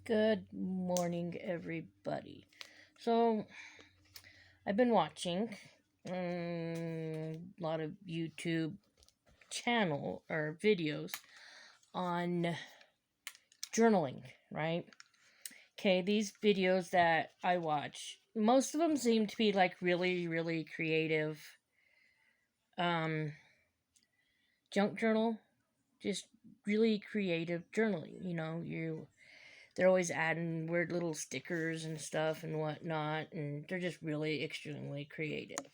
Good morning, everybody. So, I've been watching a lot of YouTube channel or videos on journaling, right? Okay, these videos that I watch, most of them seem to be like really, really creative. Um, Junk journal, just really creative journaling. They're always adding weird little stickers and stuff and whatnot, and they're just really extremely creative.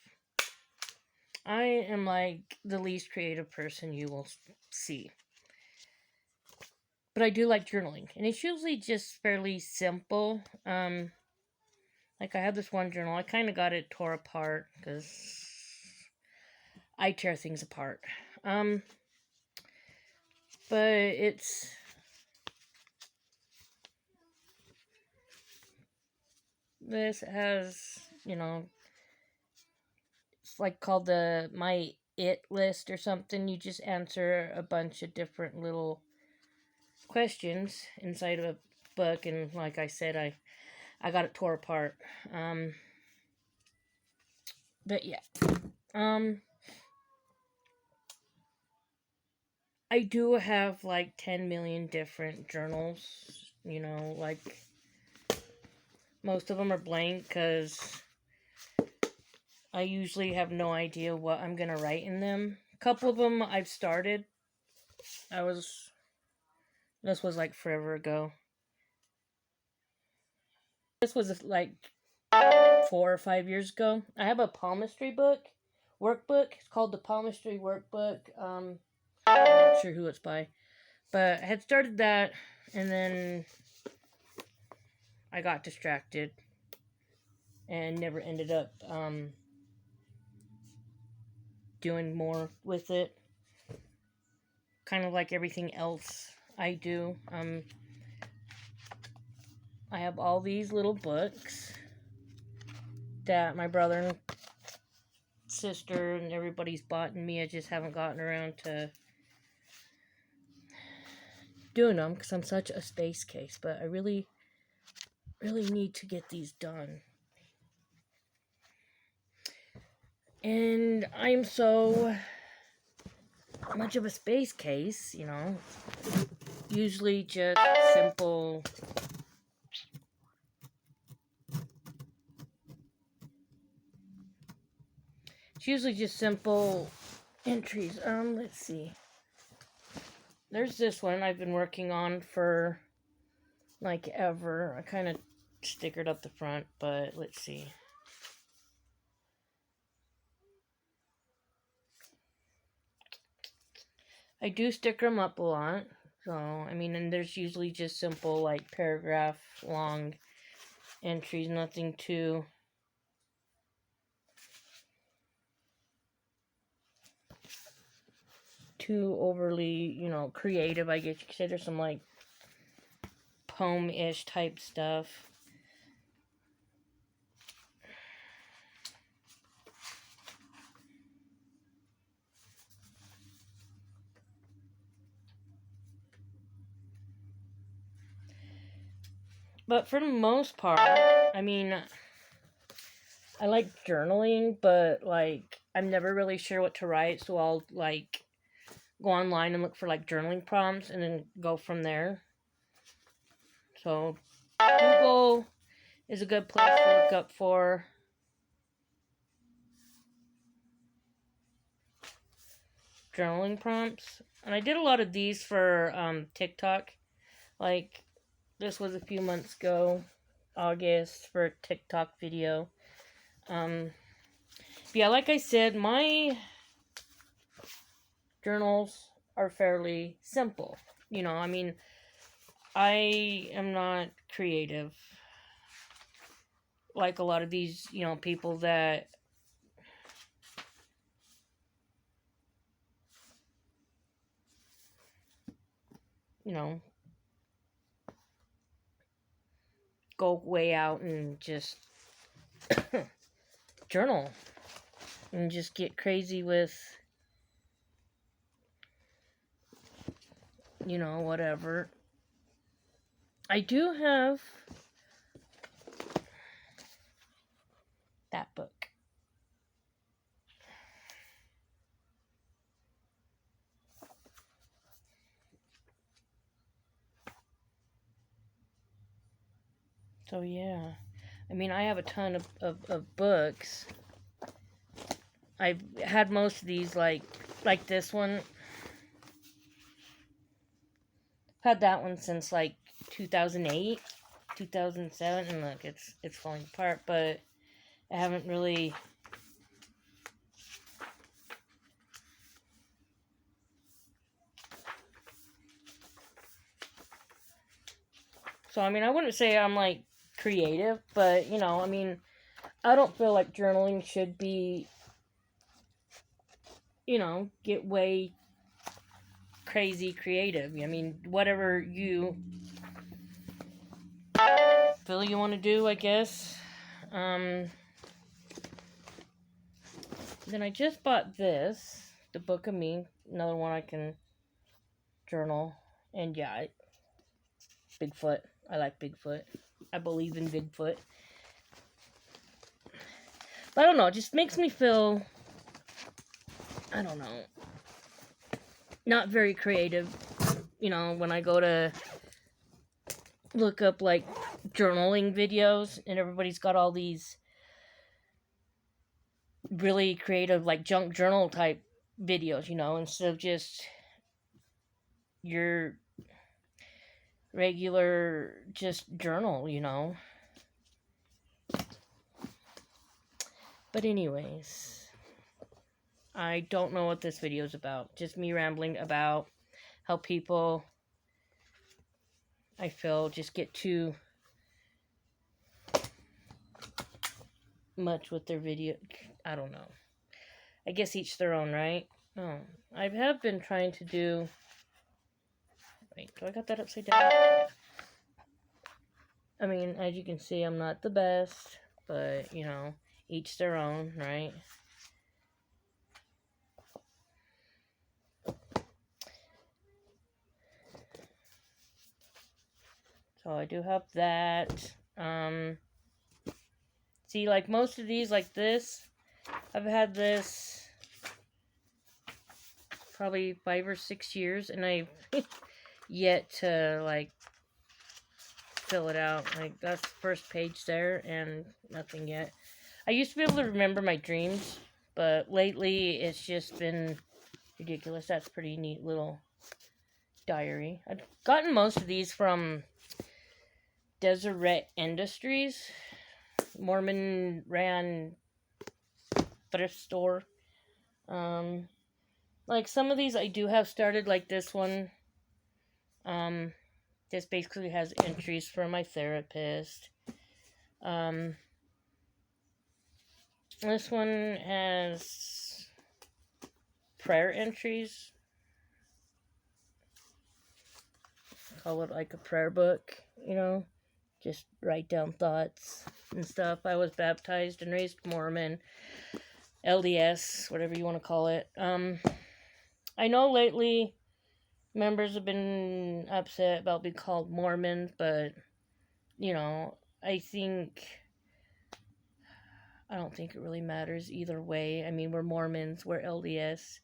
I am like the least creative person you will see. But I do like journaling, and it's usually just fairly simple. Like I have this one journal, I kind of got it tore apart because I tear things apart. Um, but this has, it's like called the My It list or something. You just answer a bunch of different little questions inside of a book, and like I said, I got it tore apart. Um, but yeah, um, I do have like 10 million different journals. Like most of them are blank because I usually have no idea what I'm gonna write in them. A couple of them I've started. I was This was like forever ago. This was like 4 or 5 years ago. I have a palmistry workbook. It's called the Palmistry Workbook. I'm not sure who it's by, but I had started that, and then I got distracted and never ended up doing more with it. Kind of like everything else I do. I have all these little books that my brother and sister and everybody's bought, and me, I just haven't gotten around to doing them because I'm such a space case. But I really, really need to get these done. And I'm so much of a space case, usually just simple. It's usually just simple entries. Let's see. There's this one I've been working on for like ever. I kind of stickered up the front, but let's see. I do sticker them up a lot. So, and there's usually just simple, like, paragraph long entries, nothing too overly, creative, I guess you could say. There's some, like, poem-ish type stuff. But for the most part, I like journaling, but, like, I'm never really sure what to write, so I'll, like, go online and look for, like, journaling prompts and then go from there. So, Google is a good place to look up for journaling prompts. And I did a lot of these for TikTok. Like, this was a few months ago, August, for a TikTok video. Yeah, like I said, my journals are fairly simple. I am not creative like a lot of these, people that you know go way out and just journal and just get crazy with whatever. I do have that book. So yeah, I mean, I have a ton of books. I've had most of these, like this one. Had that one since like 2008, 2007, and look, it's falling apart. But I haven't really. So I mean, I wouldn't say I'm like creative, but you know, I mean, I don't feel like journaling should be, you know, get way crazy creative. I mean, whatever you feel you want to do, I guess. Then I just bought this, The Book of Me, another one I can journal. And yeah, Bigfoot. I like Bigfoot. I believe in Bigfoot. But I don't know, it just makes me feel, I don't know, not very creative. You know, when I go to look up like journaling videos and everybody's got all these really creative like junk journal type videos, you know, instead of just your regular just journal, you know. But anyways, I don't know what this video is about. Just me rambling about how people, I feel, just get too much with their video. I don't know. I guess each their own, right? Oh, I have been trying to do. Wait, do I got that upside down? I mean, as you can see, I'm not the best, but you know, each their own, right? So I do have that. See, like most of these, like this, I've had this probably 5 or 6 years, and I've yet to like fill it out. Like that's the first page there, and nothing yet. I used to be able to remember my dreams, but lately it's just been ridiculous. That's a pretty neat little diary. I've gotten most of these from Deseret Industries, Mormon ran thrift store. Like some of these I do have started, like this one. This basically has entries for my therapist. This one has prayer entries. Call it like a prayer book, you know. Just write down thoughts and stuff. I was baptized and raised Mormon, LDS, whatever you want to call it. I know lately members have been upset about being called Mormon, but you know, I don't think it really matters either way. I mean, we're Mormons, we're LDS.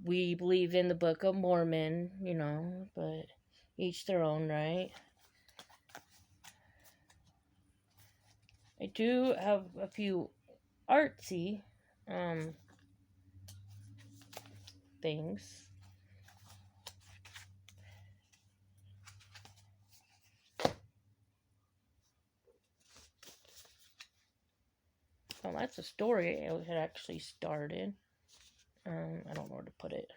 We believe in the Book of Mormon, you know, but each their own, right? I do have a few artsy things. Well, that's a story I had actually started. I don't know where to put it.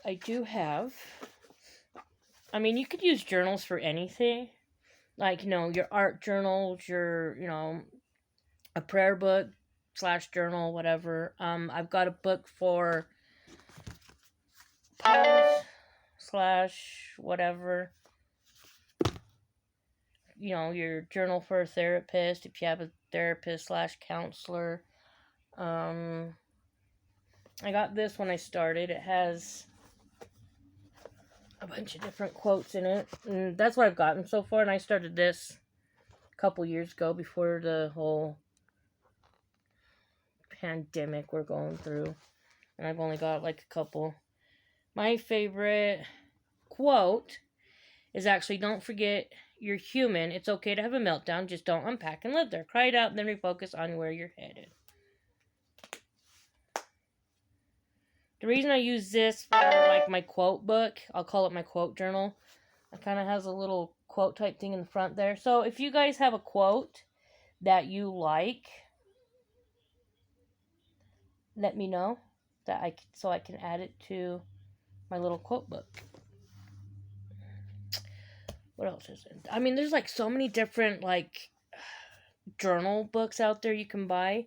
I do have. I mean, you could use journals for anything. Like, you know, your art journals, your, you know, a prayer book / journal, whatever. I've got a book for poems / whatever. You know, your journal for a therapist, if you have a therapist / counselor. I got this when I started. It has a bunch of different quotes in it. And that's what I've gotten so far. And I started this a couple years ago before the whole pandemic we're going through. And I've only got like a couple. My favorite quote is actually, don't forget you're human. It's okay to have a meltdown. Just don't unpack and live there. Cry it out and then refocus on where you're headed. The reason I use this for like my quote book, I'll call it my quote journal. It kind of has a little quote type thing in the front there. So if you guys have a quote that you like, let me know so I can add it to my little quote book. What else is it? I mean, there's like so many different like journal books out there you can buy.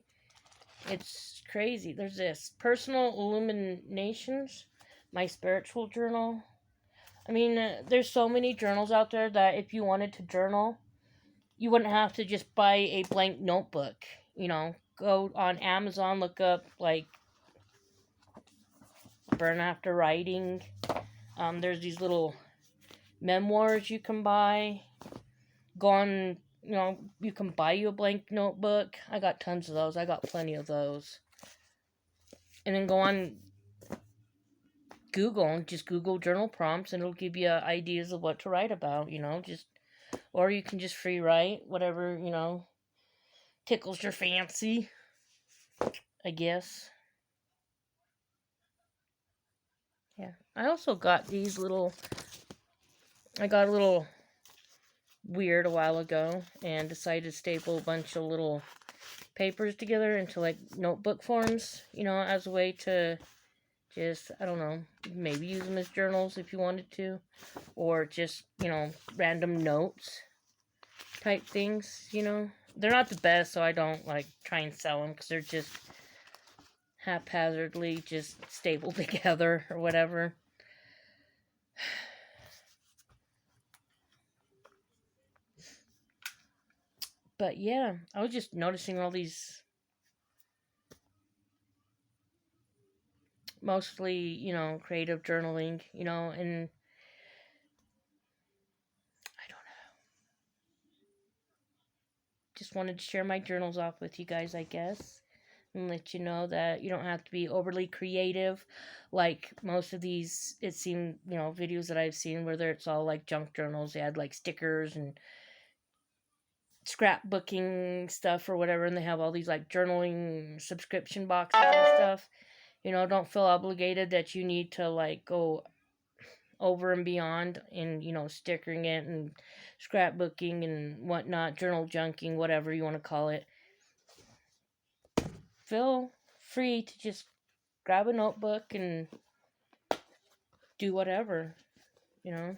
It's crazy. There's this Personal Illuminations, my spiritual journal. I mean, there's so many journals out there that if you wanted to journal, you wouldn't have to just buy a blank notebook. You know, go on Amazon, look up like Burn After Writing. There's these little memoirs you can buy. Go on, you know, you can buy you a blank notebook. I got tons of those. I got plenty of those. And then go on Google and just Google journal prompts and it'll give you ideas of what to write about, you know, or you can just free write whatever, you know, tickles your fancy, I guess. Yeah. I also got I got a little weird a while ago and decided to staple a bunch of little papers together into like notebook forms, you know, as a way to just, I don't know, maybe use them as journals if you wanted to, or just, you know, random notes type things, you know. They're not the best, so I don't like try and sell them because they're just haphazardly just stapled together or whatever. But yeah, I was just noticing all these mostly, you know, creative journaling, you know, and I don't know. Just wanted to share my journals off with you guys, I guess, and let you know that you don't have to be overly creative like most of these, it seemed, you know, videos that I've seen where it's all like junk journals. They had like stickers and scrapbooking stuff or whatever, and they have all these like journaling subscription boxes and stuff. You know, don't feel obligated that you need to like go over and beyond in, you know, stickering it and scrapbooking and whatnot, journal junking, whatever you want to call it. Feel free to just grab a notebook and do whatever, you know.